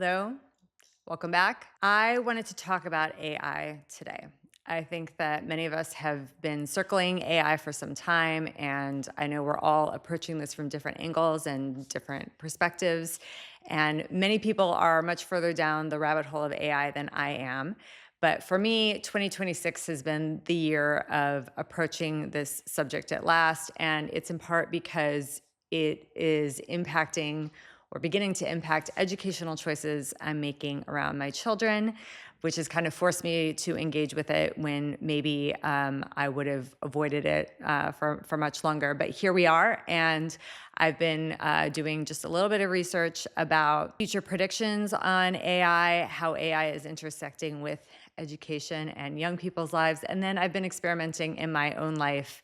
Hello, welcome back. I wanted to talk about AI today. I think that many of us have been circling AI for some time, and I know we're all approaching this from different angles and different perspectives. And many people are much further down the rabbit hole of AI than I am. But for me, 2026 has been the year of approaching this subject at last. And it's in part because it is impacting or beginning to impact educational choices I'm making around my children, which has kind of forced me to engage with it when maybe I would have avoided it for much longer. But here we are, and I've been doing just a little bit of research about future predictions on AI, how AI is intersecting with education and young people's lives, and then I've been experimenting in my own life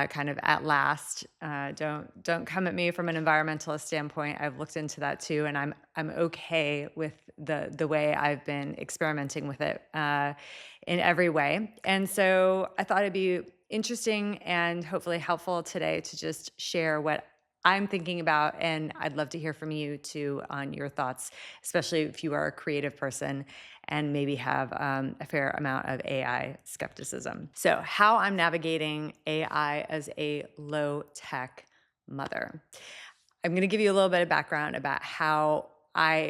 kind of at last. Don't come at me from an environmentalist standpoint. I've looked into that too, and I'm okay with the way I've been experimenting with it in every way. And so I thought it'd be interesting and hopefully helpful today to just share what I'm thinking about, and I'd love to hear from you too on your thoughts, especially if you are a creative person and maybe have a fair amount of AI skepticism. So, how I'm navigating AI as a low tech mother. I'm going to give you a little bit of background about how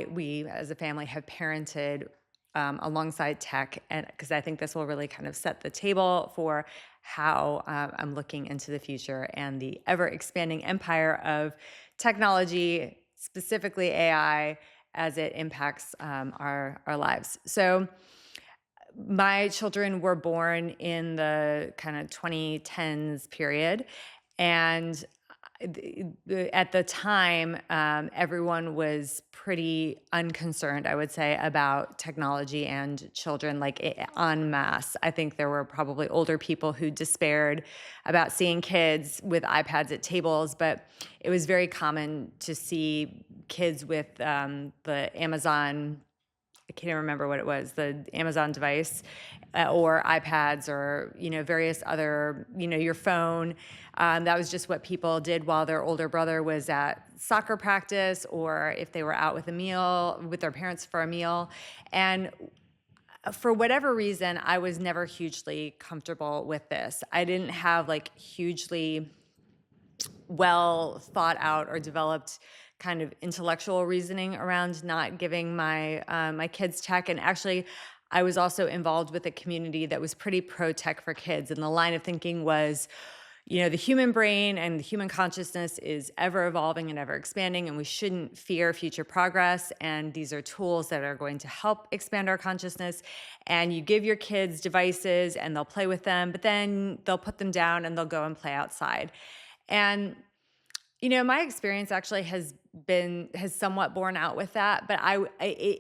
we as a family have parented alongside tech, and because I think this will really kind of set the table for how I'm looking into the future and the ever expanding empire of technology, specifically AI, as it impacts our lives. So, my children were born in the kind of 2010s period, and at the time, everyone was pretty unconcerned, I would say, about technology and children, like en masse. I think there were probably older people who despaired about seeing kids with iPads at tables, but it was very common to see kids with the Amazon. I can't even remember what it was, the Amazon device or iPads or, various other, your phone. That was just what people did while their older brother was at soccer practice or if they were out with a meal with their parents for a meal. And for whatever reason, I was never hugely comfortable with this. I didn't have like hugely well thought out or developed kind of intellectual reasoning around not giving my kids tech. And actually, I was also involved with a community that was pretty pro tech for kids. And the line of thinking was, the human brain and the human consciousness is ever evolving and ever expanding, and we shouldn't fear future progress. And these are tools that are going to help expand our consciousness. And you give your kids devices and they'll play with them, but then they'll put them down and they'll go and play outside. And my experience actually has somewhat borne out with that, but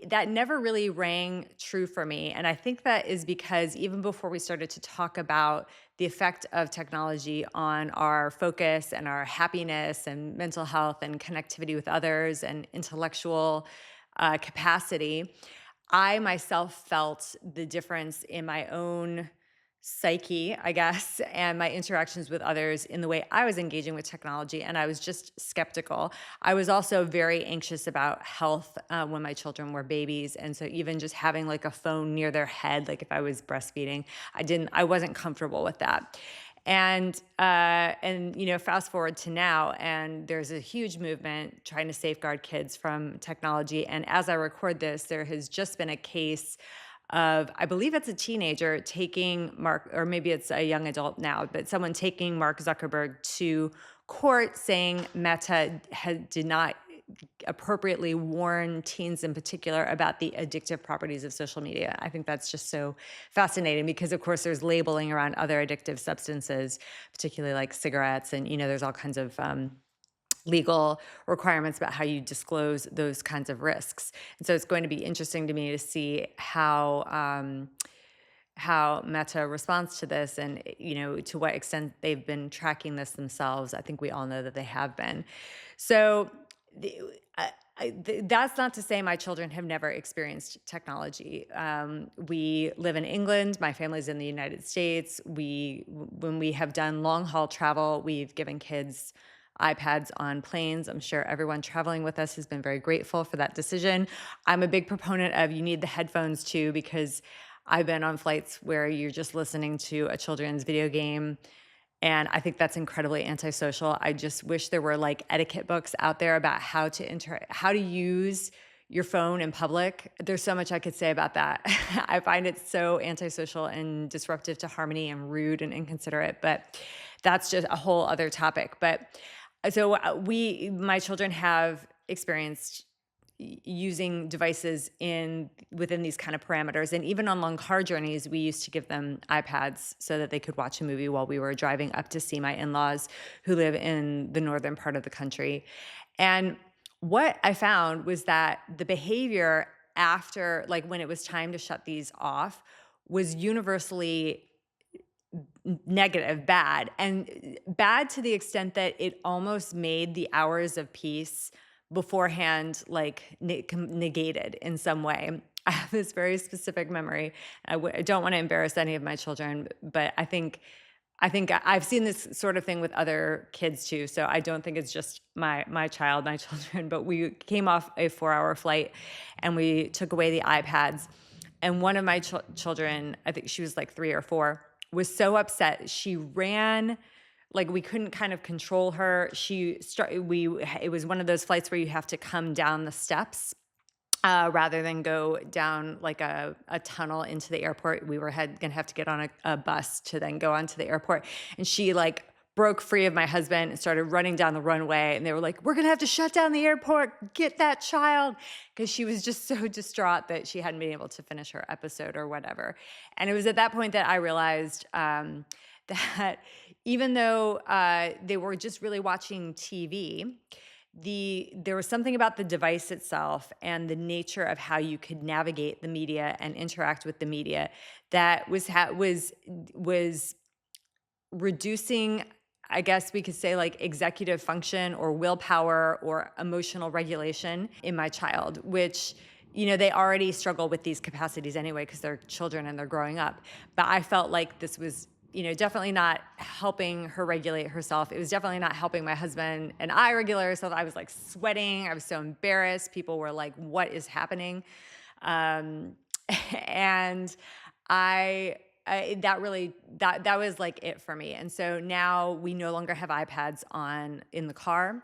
that never really rang true for me. And I think that is because even before we started to talk about the effect of technology on our focus and our happiness and mental health and connectivity with others and intellectual capacity, I myself felt the difference in my own psyche, I guess, and my interactions with others in the way I was engaging with technology. And I was just skeptical. I was also very anxious about health when my children were babies. And so even just having like a phone near their head, like if I was breastfeeding, I wasn't comfortable with that. And fast forward to now, and there's a huge movement trying to safeguard kids from technology. And as I record this, there has just been a case of, I believe it's a teenager taking Mark, or maybe it's a young adult now, but someone taking Mark Zuckerberg to court saying Meta did not appropriately warn teens in particular about the addictive properties of social media. I think that's just so fascinating because, of course, there's labeling around other addictive substances, particularly like cigarettes, and there's all kinds of legal requirements about how you disclose those kinds of risks. And so it's going to be interesting to me to see how Meta responds to this, and to what extent they've been tracking this themselves. I think we all know that they have been. So that's not to say my children have never experienced technology. We live in England. My family's in the United States. When we have done long haul travel, we've given kids iPads on planes. I'm sure everyone traveling with us has been very grateful for that decision. I'm a big proponent of you need the headphones too, because I've been on flights where you're just listening to a children's video game, and I think that's incredibly antisocial. I just wish there were like etiquette books out there about how to use your phone in public. There's so much I could say about that. I find it so antisocial and disruptive to harmony and rude and inconsiderate, but that's just a whole other topic. But so my children have experienced using devices within these kind of parameters. And even on long car journeys, we used to give them iPads so that they could watch a movie while we were driving up to see my in-laws who live in the northern part of the country. And what I found was that the behavior after, like when it was time to shut these off, was universally negative, bad, and bad to the extent that it almost made the hours of peace beforehand like negated in some way. I have this very specific memory. I don't want to embarrass any of my children, but I think I've seen this sort of thing with other kids too. So I don't think it's just my child, my children. But we came off a 4-hour flight, and we took away the iPads. And one of my children, I think she was like 3 or 4, was so upset. She ran, like we couldn't kind of control her. It was one of those flights where you have to come down the steps rather than go down like a tunnel into the airport. We were gonna have to get on a bus to then go onto the airport. And she like broke free of my husband and started running down the runway. And they were like, "We're gonna have to shut down the airport. Get that child." Because she was just so distraught that she hadn't been able to finish her episode or whatever. And it was at that point that I realized that even though they were just really watching TV, there was something about the device itself and the nature of how you could navigate the media and interact with the media that was reducing, I guess we could say, like executive function or willpower or emotional regulation in my child, which they already struggle with these capacities anyway because they're children and they're growing up. But I felt like this was definitely not helping her regulate herself. It was definitely not helping my husband and I regulate ourselves. I was like sweating. I was so embarrassed. People were like, "What is happening?" And that was like it for me. And so now we no longer have iPads on in the car.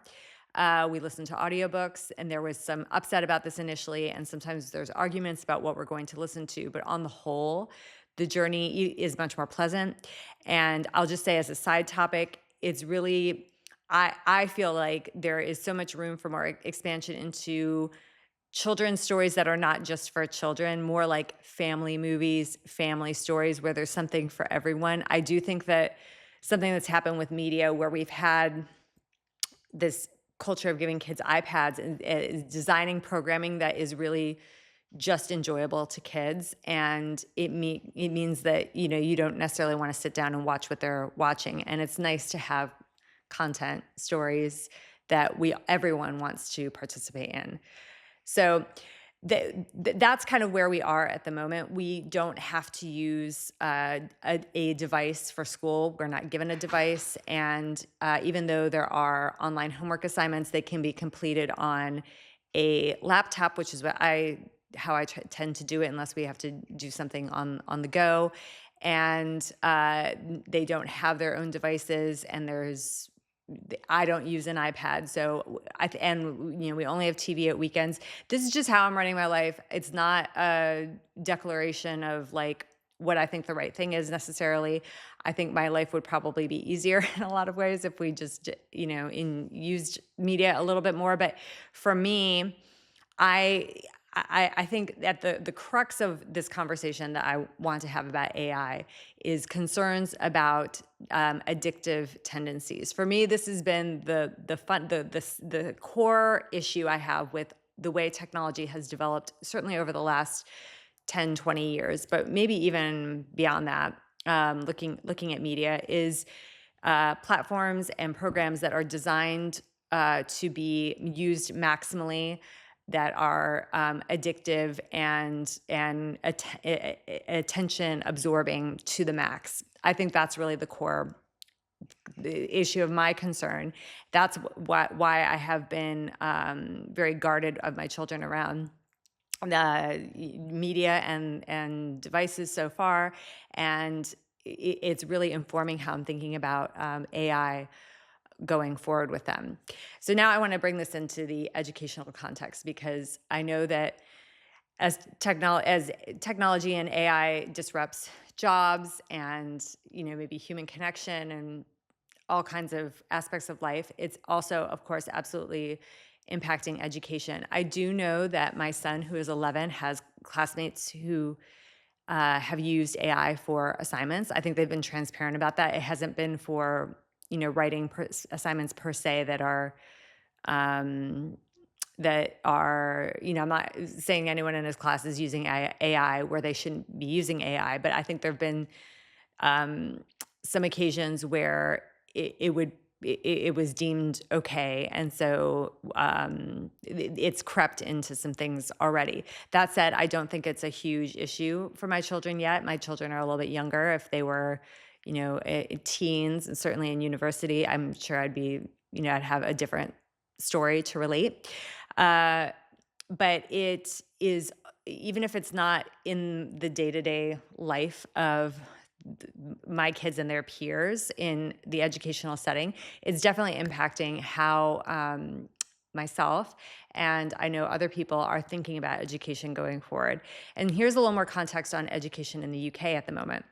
We listen to audiobooks, and there was some upset about this initially, and sometimes there's arguments about what we're going to listen to. But on the whole, the journey is much more pleasant. And I'll just say as a side topic, it's really, I feel like there is so much room for more expansion into children's stories that are not just for children, more like family movies, family stories where there's something for everyone. I do think that something that's happened with media where we've had this culture of giving kids iPads and designing programming that is really just enjoyable to kids, and it means that you don't necessarily want to sit down and watch what they're watching, and it's nice to have content stories that everyone wants to participate in. So that's kind of where we are at the moment. We don't have to use a device for school. We're not given a device, and even though there are online homework assignments, they can be completed on a laptop, which is how I tend to do it unless we have to do something on the go. And they don't have their own devices, and I don't use an iPad. So we only have TV at weekends. This is just how I'm running my life. It's not a declaration of like what I think the right thing is necessarily. I think my life would probably be easier in a lot of ways if we just, used media a little bit more. But for me, I think that the crux of this conversation that I want to have about AI is concerns about addictive tendencies. For me, this has been the core issue I have with the way technology has developed, certainly over the last 10, 20 years, but maybe even beyond that. Looking at media is platforms and programs that are designed to be used maximally, that are addictive and attention absorbing to the max. I think that's really the core the issue of my concern. That's why I have been very guarded of my children around the media and devices so far, and it's really informing how I'm thinking about AI going forward with them. So now I want to bring this into the educational context, because I know that as technology and AI disrupts jobs and maybe human connection and all kinds of aspects of life, it's also, of course, absolutely impacting education. I do know that my son, who is 11, has classmates who have used AI for assignments. I think they've been transparent about that. It hasn't been for writing assignments per se um, that are, I'm not saying anyone in his class is using AI where they shouldn't be using AI, but I think there have been um, some occasions where it was deemed okay, and so it's crept into some things already. That said, I don't think it's a huge issue for my children yet. My children are a little bit younger. If they were, teens, and certainly in university, I'm sure I'd have a different story to relate. Uh, but it is, even if it's not in the day-to-day life of my kids and their peers in the educational setting, it's definitely impacting how myself and I know other people are thinking about education going forward. And here's a little more context on education in the UK at the moment.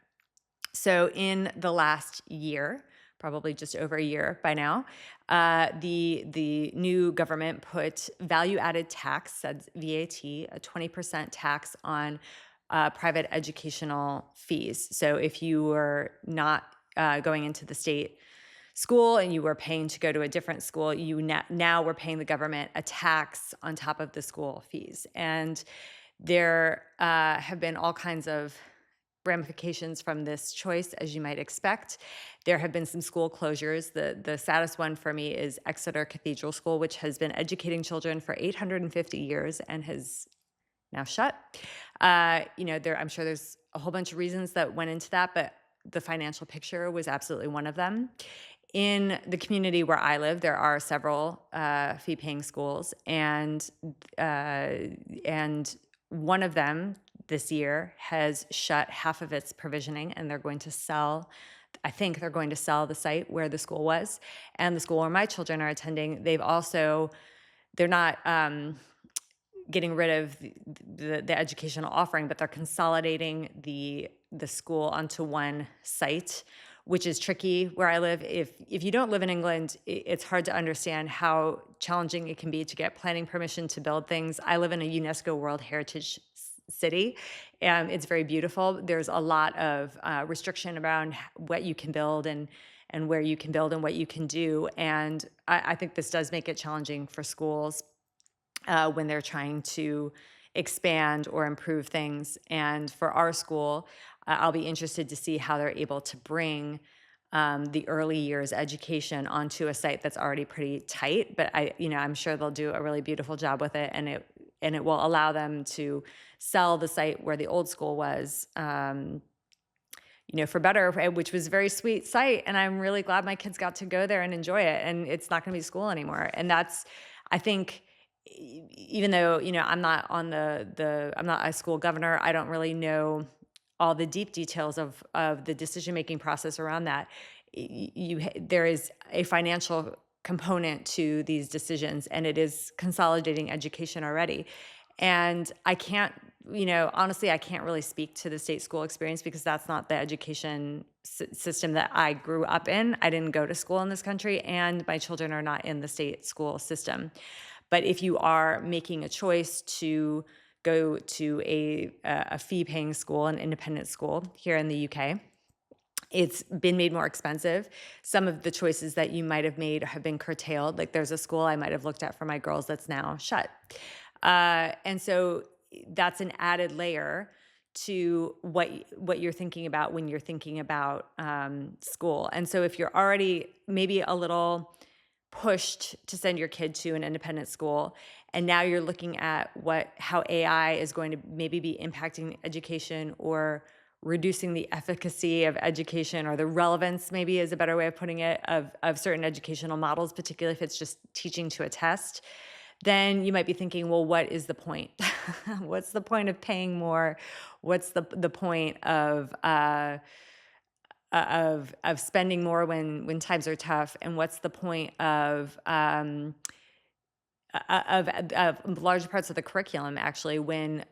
So in the last year, probably just over a year by now, the new government put value-added tax, said VAT, a 20% tax on private educational fees. So if you were not going into the state school and you were paying to go to a different school, you now were paying the government a tax on top of the school fees. And there have been all kinds of ramifications from this choice, as you might expect. There have been some school closures. The saddest one for me is Exeter Cathedral School, which has been educating children for 850 years and has now shut. I'm sure there's a whole bunch of reasons that went into that, but the financial picture was absolutely one of them. In the community where I live, there are several fee-paying schools, and one of them this year has shut half of its provisioning, and they're going to sell. I think they're going to sell the site where the school was, and the school where my children are attending. They're not getting rid of the educational offering, but they're consolidating the school onto one site, which is tricky where I live. If you don't live in England, it's hard to understand how challenging it can be to get planning permission to build things. I live in a UNESCO World Heritage city, and it's very beautiful. There's a lot of restriction around what you can build and where you can build and what you can do. And I think this does make it challenging for schools when they're trying to expand or improve things. And for our school, I'll be interested to see how they're able to bring the early years education onto a site that's already pretty tight. But I'm sure they'll do a really beautiful job with it, and it will allow them to sell the site where the old school was. For better, which was a very sweet site. And I'm really glad my kids got to go there and enjoy it. And it's not going to be school anymore. And that's, I think, even though, I'm not on I'm not a school governor, I don't really know all the deep details of the decision-making process around that. There is a financial component to these decisions, and it is consolidating education already. And I can't, honestly, I can't really speak to the state school experience because that's not the education system that I grew up in. I didn't go to school in this country, and my children are not in the state school system. But if you are making a choice to go to a fee-paying school, an independent school here in the UK, it's been made more expensive. Some of the choices that you might have made have been curtailed. Like there's a school I might have looked at for my girls that's now shut. And so that's an added layer to what you're thinking about when you're thinking about school. And so if you're already maybe a little pushed to send your kid to an independent school, and now you're looking at how AI is going to maybe be impacting education or reducing the efficacy of education, or the relevance, maybe is a better way of putting it, of certain educational models, particularly if it's just teaching to a test, then you might be thinking, well, what is the point? What's the point of paying more? What's the point of spending more when times are tough? And what's the point of large parts of the curriculum, actually, when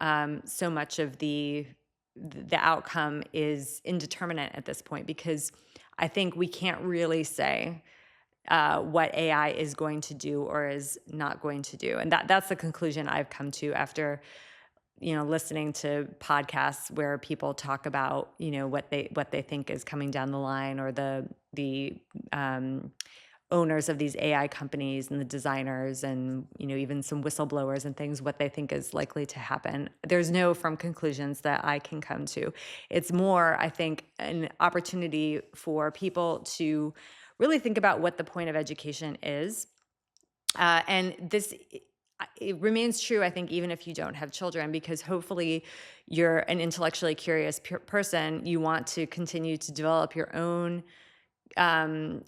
so much of the outcome is indeterminate at this point? Because I think we can't really say what AI is going to do or is not going to do. And that's the conclusion I've come to after, listening to podcasts where people talk about, what they think is coming down the line, or the owners of these AI companies and the designers, and, even some whistleblowers and things, what they think is likely to happen. There's no firm conclusions that I can come to. It's more, I think, an opportunity for people to really think about what the point of education is. And this, it remains true, I think, even if you don't have children, because hopefully you're an intellectually curious person. You want to continue to develop your own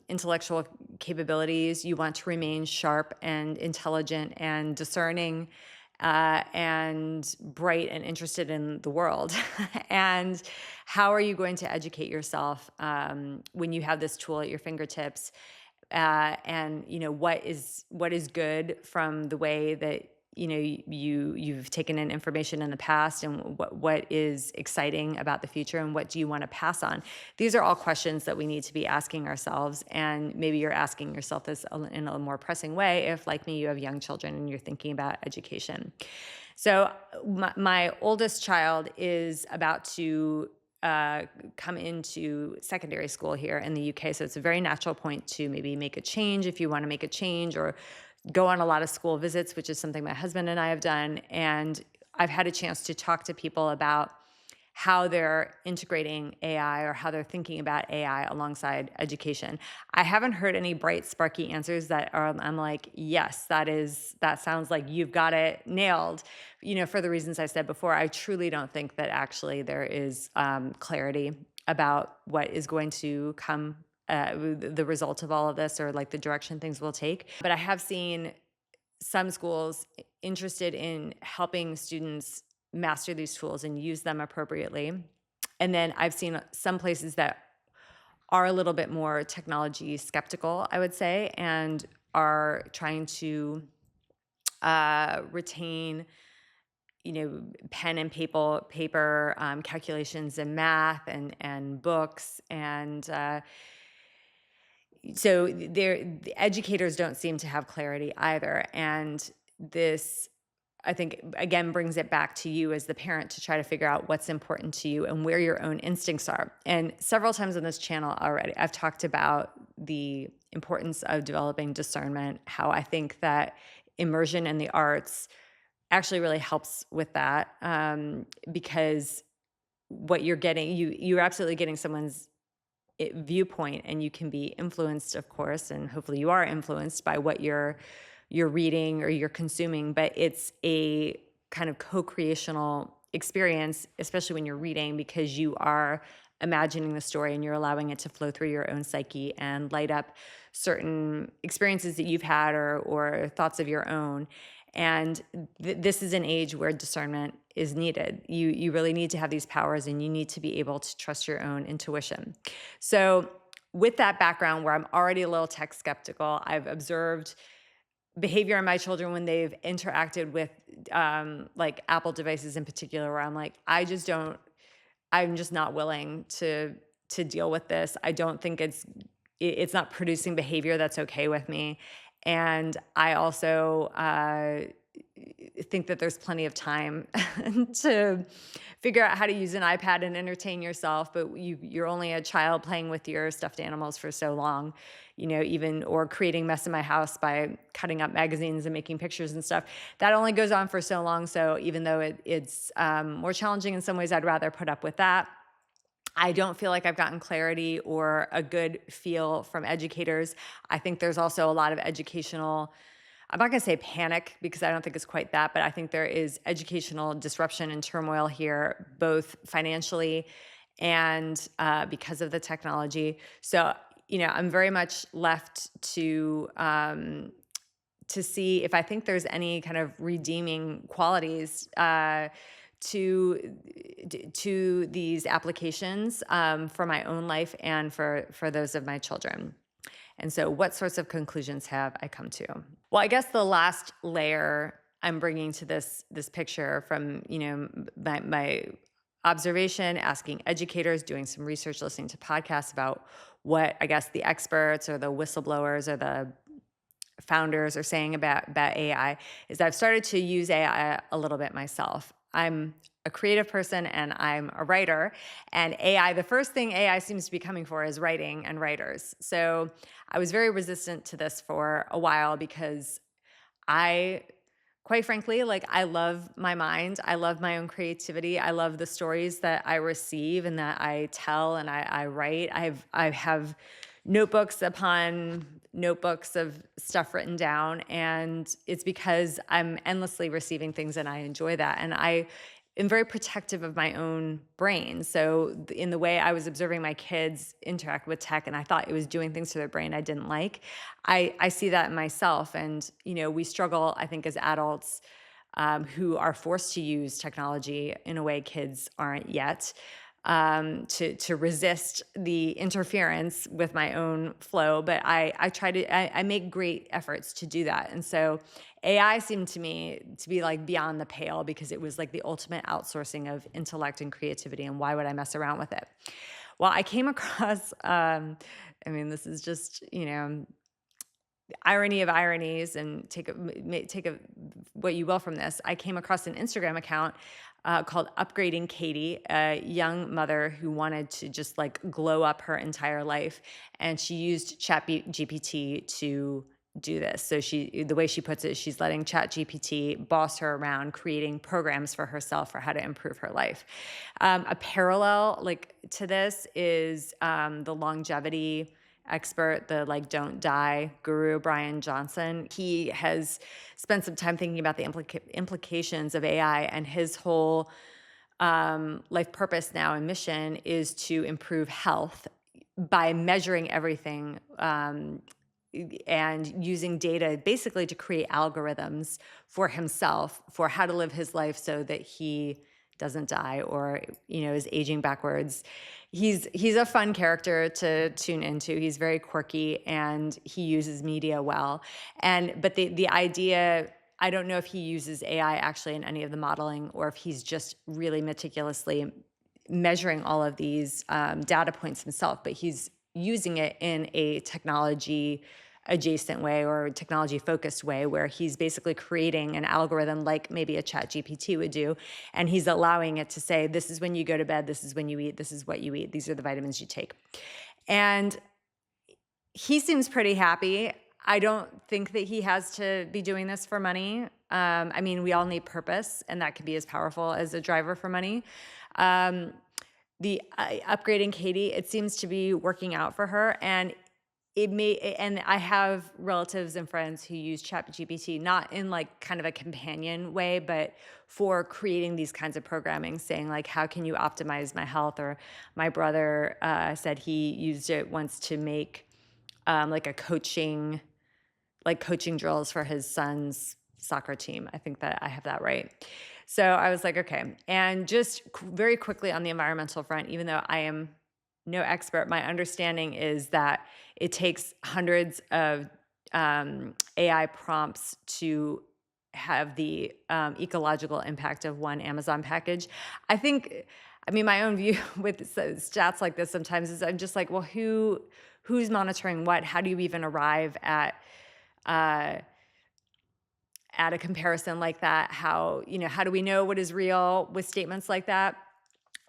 intellectual capabilities. You want to remain sharp and intelligent and discerning, and bright and interested in the world. And how are you going to educate yourself when you have this tool at your fingertips? And what is good from the way that you've taken in information in the past, and what is exciting about the future, and what do you want to pass on? These are all questions that we need to be asking ourselves, and maybe you're asking yourself this in a more pressing way if, like me, you have young children and you're thinking about education. So my oldest child is about to come into secondary school here in the UK. So it's a very natural point to maybe make a change, if you want to make a change, or go on a lot of school visits, which is something my husband and I have done. And I've had a chance to talk to people about how they're integrating AI, or how they're thinking about AI alongside education. I haven't heard any bright, sparky answers that I'm like, yes, that sounds like you've got it nailed. For the reasons I said before, I truly don't think that actually there is clarity about what is going to come, the result of all of this, or like the direction things will take. But I have seen some schools interested in helping students master these tools and use them appropriately. And then I've seen some places that are a little bit more technology skeptical, I would say, and are trying to retain, pen and paper calculations and math and books. And so the educators don't seem to have clarity either. And this, I think, again, brings it back to you as the parent to try to figure out what's important to you and where your own instincts are. And several times on this channel already, I've talked about the importance of developing discernment, how I think that immersion in the arts actually really helps with that, because what you're getting, you're absolutely getting someone's viewpoint, and you can be influenced, of course, and hopefully you are influenced by what you're reading or you're consuming. But it's a kind of co-creational experience, especially when you're reading, because you are imagining the story and you're allowing it to flow through your own psyche and light up certain experiences that you've had, or thoughts of your own. And this is an age where discernment is needed. You really need to have these powers, and you need to be able to trust your own intuition. So with that background, where I'm already a little tech skeptical, I've observed behavior in my children when they've interacted with like Apple devices in particular, where I'm like, I'm just not willing to deal with this. I don't think it's not producing behavior that's okay with me. And I also think that there's plenty of time to figure out how to use an iPad and entertain yourself, but you're only a child playing with your stuffed animals for so long, or creating mess in my house by cutting up magazines and making pictures and stuff. That only goes on for so long. So even though it's more challenging in some ways, I'd rather put up with that. I don't feel like I've gotten clarity or a good feel from educators. I think there's also a lot of educational, I'm not going to say panic, because I don't think it's quite that, but I think there is educational disruption and turmoil here, both financially and because of the technology. So, I'm very much left to see if I think there's any kind of redeeming qualities to to these applications for my own life and for those of my children. And so, what sorts of conclusions have I come to? Well, I guess the last layer I'm bringing to this picture from my observation, asking educators, doing some research, listening to podcasts about what I guess the experts or the whistleblowers or the founders are saying about AI is I've started to use AI a little bit myself. I'm a creative person and I'm a writer, and AI, the first thing AI seems to be coming for is writing and writers. So I was very resistant to this for a while because I quite frankly, like, I love my mind. I love my own creativity. I love the stories that I receive and that I tell and I write. I have notebooks upon notebooks of stuff written down, and it's because I'm endlessly receiving things and I enjoy that. And I am very protective of my own brain. So in the way I was observing my kids interact with tech and I thought it was doing things to their brain I didn't like, I see that in myself. And, we struggle, I think, as adults who are forced to use technology in a way kids aren't yet, to resist the interference with my own flow. But I make great efforts to do that. And so AI seemed to me to be like beyond the pale because it was like the ultimate outsourcing of intellect and creativity. And why would I mess around with it? Well, I came across, this is just, irony of ironies, and take what you will from this. I came across an Instagram account called Upgrading Katie, a young mother who wanted to just like glow up her entire life, and she used Chat GPT to do this. So the way she puts it, she's letting Chat GPT boss her around, creating programs for herself for how to improve her life. A parallel like to this is the longevity expert, the like don't die guru, Brian Johnson. He has spent some time thinking about the implications of AI, and his whole life purpose now and mission is to improve health by measuring everything and using data basically to create algorithms for himself for how to live his life so that he doesn't die or is aging backwards. He's a fun character to tune into. He's very quirky and he uses media well. But the idea, I don't know if he uses AI actually in any of the modeling or if he's just really meticulously measuring all of these data points himself, but he's using it in a technology adjacent way or technology focused way where he's basically creating an algorithm like maybe a Chat GPT would do, and he's allowing it to say, this is when you go to bed, this is when you eat, this is what you eat, these are the vitamins you take. And he seems pretty happy. I don't think that he has to be doing this for money. We all need purpose, and that can be as powerful as a driver for money. The upgrading Katie, it seems to be working out for her, and I have relatives and friends who use ChatGPT, not in like kind of a companion way, but for creating these kinds of programming, saying like, how can you optimize my health? Or my brother said he used it once to make like coaching drills for his son's soccer team. I think that I have that right. So I was like, okay. And just very quickly on the environmental front, even though I am no expert, my understanding is that it takes hundreds of AI prompts to have the ecological impact of one Amazon package. My own view with stats like this sometimes is I'm just like, well, who's monitoring what? How do you even arrive at a comparison like that? How do we know what is real with statements like that?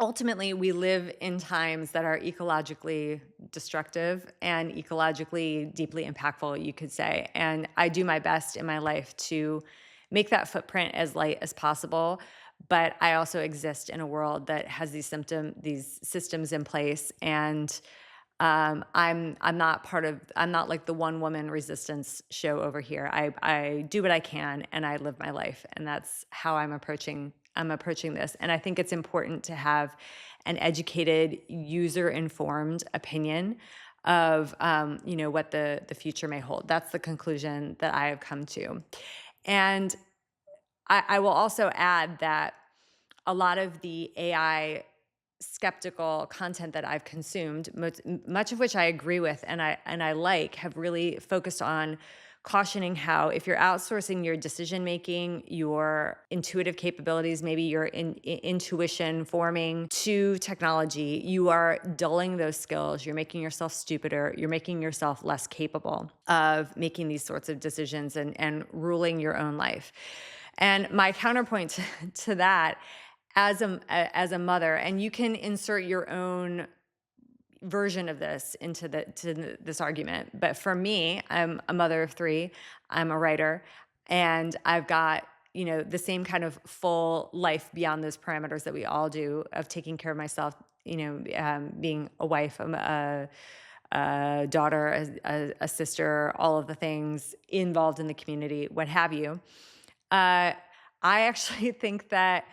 Ultimately, we live in times that are ecologically destructive and ecologically deeply impactful, you could say. And I do my best in my life to make that footprint as light as possible. But I also exist in a world that has these systems in place, and I'm not like the one woman resistance show over here. I do what I can and I live my life, and that's how I'm approaching I'm approaching this. And I think it's important to have an educated, user-informed opinion of what the future may hold. That's the conclusion that I have come to. And I will also add that a lot of the AI skeptical content that I've consumed, much of which I agree with and I like, have really focused on cautioning how if you're outsourcing your decision making, your intuitive capabilities, maybe your intuition forming to technology, you are dulling those skills. You're making yourself stupider. You're making yourself less capable of making these sorts of decisions and ruling your own life. And my counterpoint to that, as a mother, and you can insert your own version of this into this argument, but for me, I'm a mother of three. I'm a writer, and I've got the same kind of full life beyond those parameters that we all do of taking care of myself. Being a wife, a daughter, a sister, all of the things involved in the community, what have you. I actually think that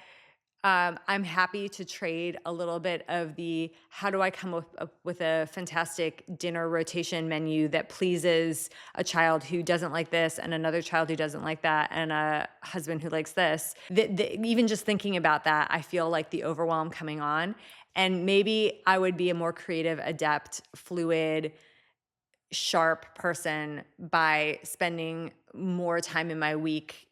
I'm happy to trade a little bit of the how do I come up with a fantastic dinner rotation menu that pleases a child who doesn't like this and another child who doesn't like that and a husband who likes this. Even just thinking about that, I feel like the overwhelm coming on. And maybe I would be a more creative, adept, fluid, sharp person by spending more time in my week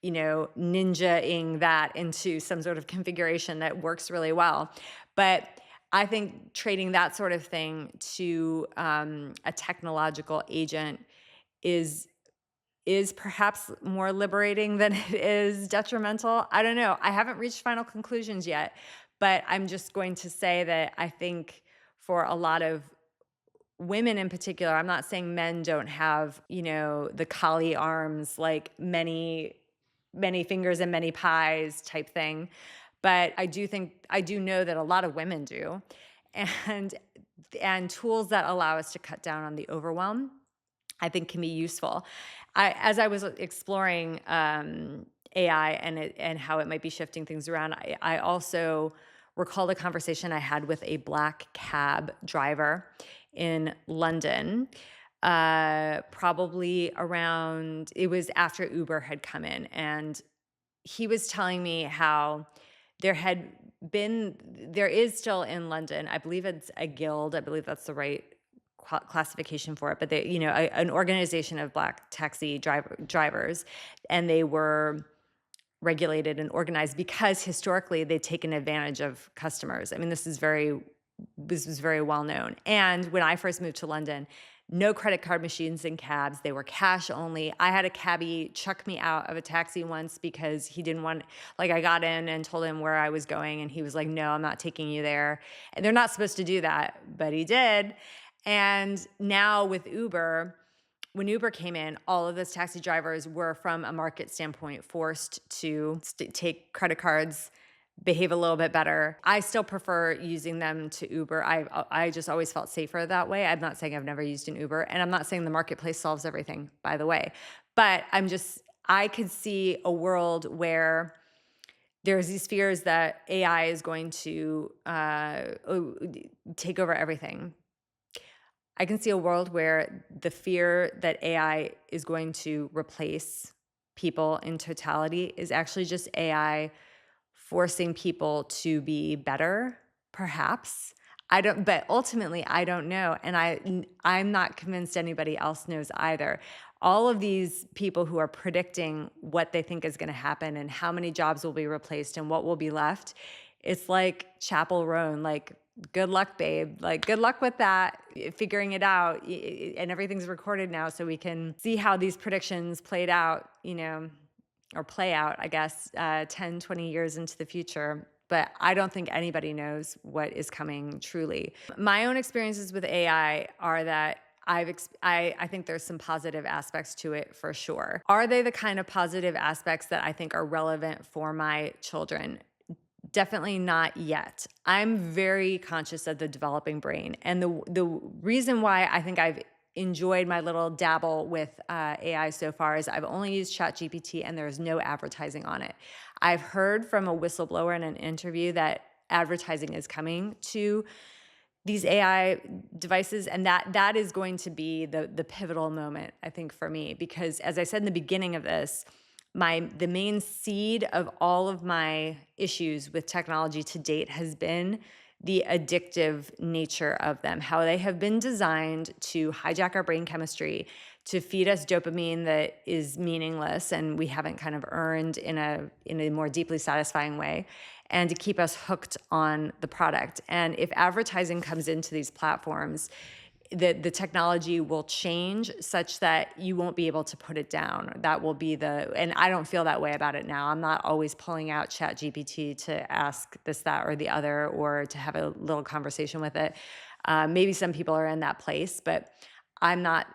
ninja-ing that into some sort of configuration that works really well. But I think trading that sort of thing to a technological agent is perhaps more liberating than it is detrimental. I don't know. I haven't reached final conclusions yet, but I'm just going to say that I think for a lot of women in particular, I'm not saying men don't have, the Kali arms, like many fingers and many pies type thing. But I do know that a lot of women do. And tools that allow us to cut down on the overwhelm, I think can be useful. As I was exploring AI and how it might be shifting things around, I also recalled a conversation I had with a black cab driver in London, probably around, it was after Uber had come in, and he was telling me how there is still in London, I believe it's a guild, I believe that's the right classification for it, but an organization of black taxi drivers, and they were regulated and organized because historically they'd taken advantage of customers. I mean, this was very well known. And when I first moved to London, no credit card machines in cabs. They were cash only. I had a cabbie chuck me out of a taxi once because he didn't want, like, I got in and told him where I was going, and he was like, no, I'm not taking you there. And they're not supposed to do that, but he did. And now with Uber, when Uber came in, all of those taxi drivers were, from a market standpoint, forced to take credit cards, behave a little bit better. I still prefer using them to Uber. I just always felt safer that way. I'm not saying I've never used an Uber, and I'm not saying the marketplace solves everything, by the way. But I could see a world where there's these fears that AI is going to take over everything. I can see a world where the fear that AI is going to replace people in totality is actually just AI forcing people to be better, perhaps. But ultimately, I don't know. And I'm not convinced anybody else knows either. All of these people who are predicting what they think is going to happen and how many jobs will be replaced and what will be left, it's like Chapel Roan, like, good luck, babe. Like, good luck with that, figuring it out. And everything's recorded now, so we can see how these predictions played out, or play out, I guess, 10, 20 years into the future. But I don't think anybody knows what is coming truly. My own experiences with AI are that I think there's some positive aspects to it for sure. Are they the kind of positive aspects that I think are relevant for my children? Definitely not yet. I'm very conscious of the developing brain. And the reason why I think I've enjoyed my little dabble with AI so far is I've only used ChatGPT, and there's no advertising on it. I've heard from a whistleblower in an interview that advertising is coming to these AI devices, and that is going to be the pivotal moment, I think, for me, because as I said in the beginning of this, the main seed of all of my issues with technology to date has been the addictive nature of them, how they have been designed to hijack our brain chemistry, to feed us dopamine that is meaningless and we haven't kind of earned in a more deeply satisfying way, and to keep us hooked on the product. And if advertising comes into these platforms, the technology will change such that you won't be able to put it down. That will be and I don't feel that way about it now. I'm not always pulling out ChatGPT to ask this, that, or the other, or to have a little conversation with it. Maybe some people are in that place, but I'm not.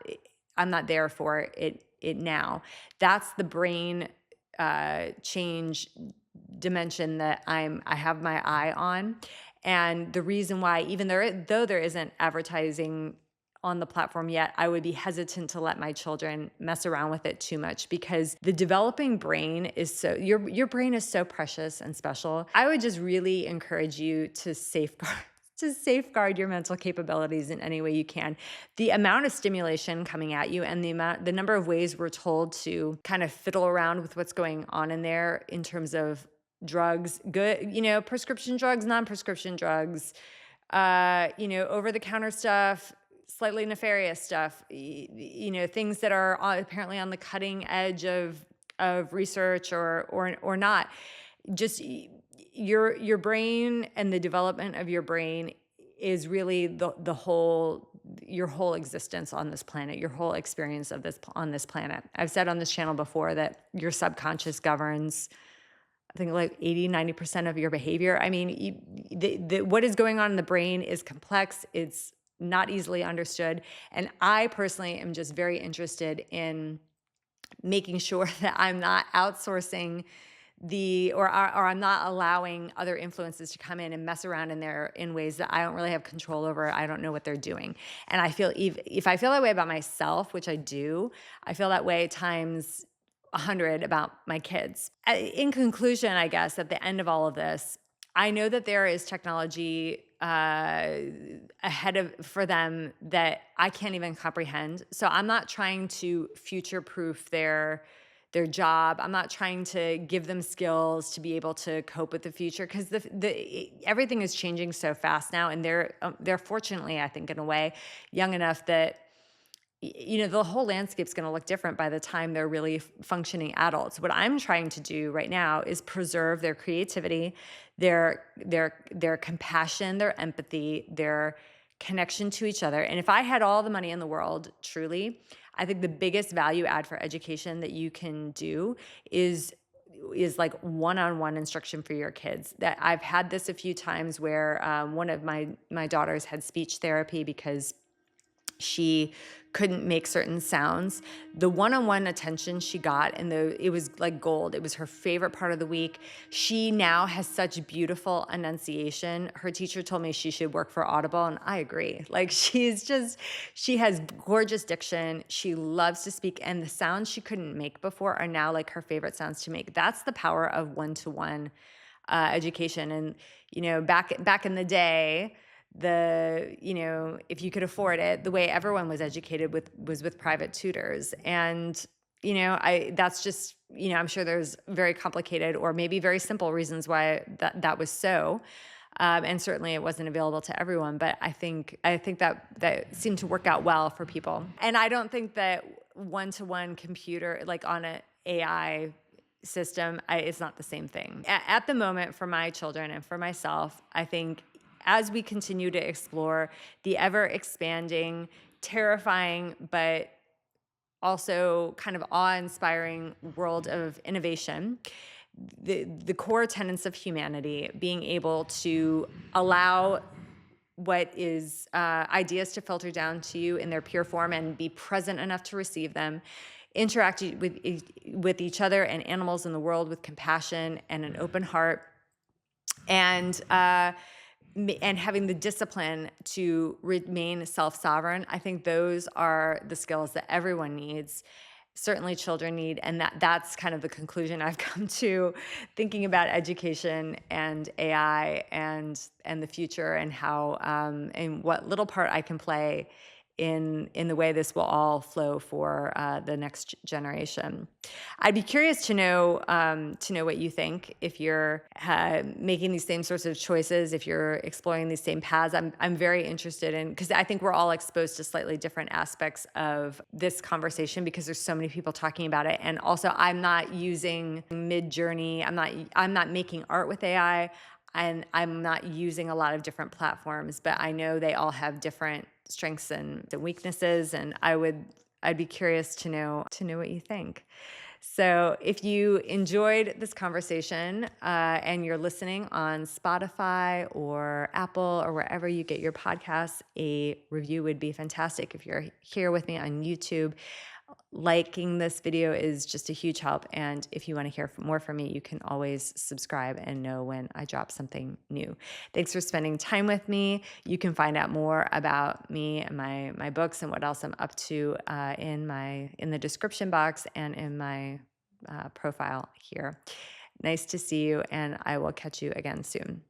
I'm not there for it now. That's the brain change dimension that I have my eye on. And the reason why, even though there isn't advertising on the platform yet, I would be hesitant to let my children mess around with it too much, because the developing brain is your brain is so precious and special. I would just really encourage you to safeguard your mental capabilities in any way you can. The amount of stimulation coming at you and the number of ways we're told to kind of fiddle around with what's going on in there in terms of drugs, good, prescription drugs, non-prescription drugs, over-the-counter stuff, slightly nefarious stuff, things that are apparently on the cutting edge of research or not. Just your brain and the development of your brain is really your whole existence on this planet, your whole experience on this planet. I've said on this channel before that your subconscious governs, I think, like 80-90% of your behavior. I mean, what is going on in the brain is complex. It's not easily understood. And I personally am just very interested in making sure that I'm not outsourcing or I'm not allowing other influences to come in and mess around in there in ways that I don't really have control over. I don't know what they're doing. And I feel, if I feel that way about myself, which I do, I feel that way times 100 about my kids. In conclusion, I guess, at the end of all of this, I know that there is technology for them that I can't even comprehend. So I'm not trying to future-proof their job. I'm not trying to give them skills to be able to cope with the future, because everything is changing so fast now, and they're fortunately, I think, in a way, young enough that the whole landscape's going to look different by the time they're really functioning adults. What I'm trying to do right now is preserve their creativity, their compassion, their empathy, their connection to each other. And if I had all the money in the world, truly, I think the biggest value add for education that you can do is like one-on-one instruction for your kids. That I've had this a few times where one of my daughters had speech therapy because she couldn't make certain sounds. The one-on-one attention she got, and it was like gold. It was her favorite part of the week. She now has such beautiful enunciation. Her teacher told me she should work for Audible, and I agree. Like, she has gorgeous diction. She loves to speak, and the sounds she couldn't make before are now like her favorite sounds to make. That's the power of one-to-one education. And back in the day, if you could afford it, the way everyone was educated was with private tutors. And, that's just, I'm sure there's very complicated or maybe very simple reasons why that was so. And certainly it wasn't available to everyone, but I think that seemed to work out well for people. And I don't think that one-to-one computer, like on an AI system, it's not the same thing. At the moment, for my children and for myself, I think as we continue to explore the ever-expanding, terrifying, but also kind of awe-inspiring world of innovation, the core tenets of humanity, being able to allow what is ideas to filter down to you in their pure form and be present enough to receive them, interact with each other and animals in the world with compassion and an open heart, and having the discipline to remain self-sovereign. I think those are the skills that everyone needs. certainly children need, and that's kind of the conclusion I've come to thinking about education and AI and the future, and how and what little part I can play in the way this will all flow for the next generation. I'd be curious to know what you think, if you're making these same sorts of choices, if you're exploring these same paths. I'm very interested in, because I think we're all exposed to slightly different aspects of this conversation because there's so many people talking about it. And also, I'm not using Mid Journey. I'm not making art with AI, and I'm not using a lot of different platforms, but I know they all have different strengths and weaknesses, and I'd be curious to know what you think. So, if you enjoyed this conversation and you're listening on Spotify or Apple or wherever you get your podcasts, a review would be fantastic. If you're here with me on YouTube, liking this video is just a huge help. And if you want to hear more from me, you can always subscribe and know when I drop something new. Thanks for spending time with me. You can find out more about me and my books and what else I'm up to in the description box and in my profile here. Nice to see you, and I will catch you again soon.